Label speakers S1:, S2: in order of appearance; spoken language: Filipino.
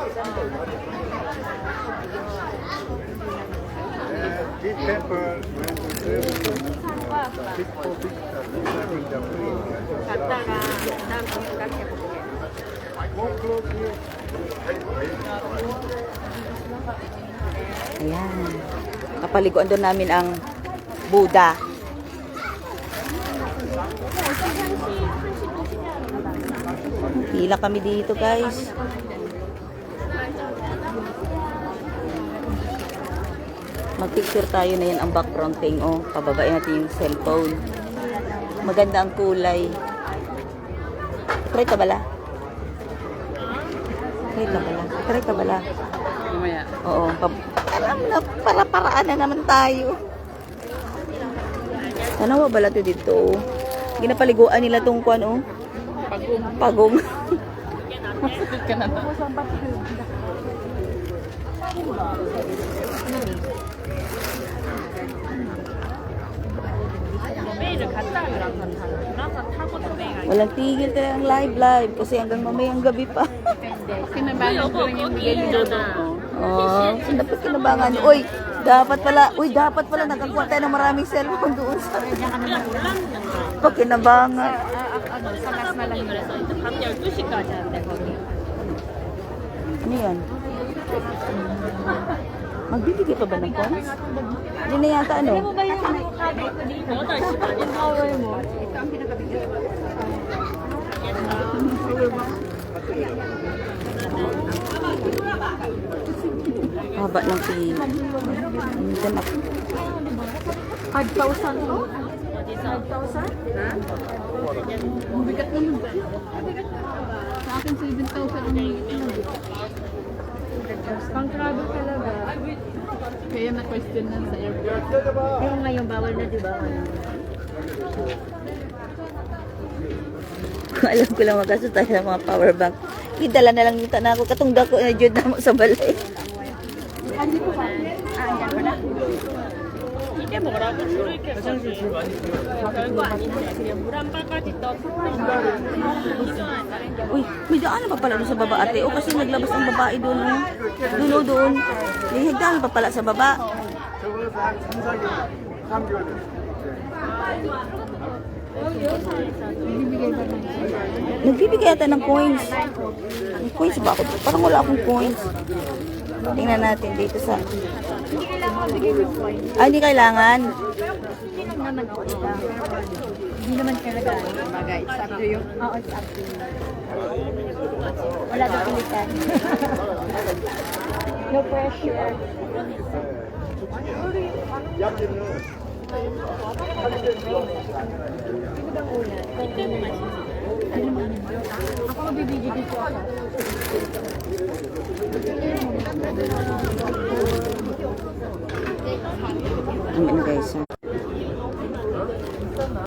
S1: This pepper, when you big for big, having the free.
S2: 갔다가 다음 주까지 해볼게.
S1: More close here.
S3: Ayan. Kapaliguan doon namin ang Buddha. Pila kami dito, guys. Mag-picture tayo na yan ang background thing. Oh, pababain natin yung cellphone. Maganda ang kulay. Try ka bala? Try ka bala? Try ka bala?
S2: Mamaya.
S3: Oo. Para-paraan na naman tayo. Sana bala to dito. Ginapaliguan nila tong kuan, oh. Pagong.
S2: Masakit ka na to.
S3: Walang tigil talaga ang live kasi hanggang mamayang gabi pa.
S2: Kinabahan ko lang yung yelo ko.
S3: Oh, dapat kinabangan. Dapat pala nakakuha tayo ng maraming cellphone doon sa pag kinabangan.
S2: Salas na lang yun.
S3: Ano yan? Magbibigay pa ba ng coins? Hindi na yata ano?
S2: Ano ba yung sabi ko dito? Yung power mo. Ito ang pinakabigay.
S3: Haba ng pin. Then up.
S2: 5,000 to? 5,000? Ha? Bigat mo nun. Sa akin 7,000 ang pang travel talaga. Kaya na-question lang sa airport. Pero ngayon bawal na, di ba?
S3: Alam ko lang magkaso tayo sa mga power bank. Idala na lang yung na ako. Katong dako na dyan na mo sa balay.
S2: Ano po ba? Andyan mo na. 이게 뭐라고 부르겠어? 별거 아닌데 그냥 물 한 바가지 떠서
S3: Uy, may daan pa pala doon sa baba ate. O kasi naglabas ang babae doon. Doon. May hagdan pa pala sa baba.
S1: 저거는 한 3, 4개월.
S3: Nagbibigay ata ng coins. May coins ba ako? Parang wala akong coins. Tingnan natin dito sa...
S2: Hindi kailangan bigay ng point.
S3: Ay, hindi kailangan.
S2: Hindi naman ako iba. Hindi naman talaga bagay. It's up to you. Oo, it's up to you. Wala daw pilitan. No pressure. Sino bang una? Ako magbibigay dito ako.
S3: Ano guys, ha?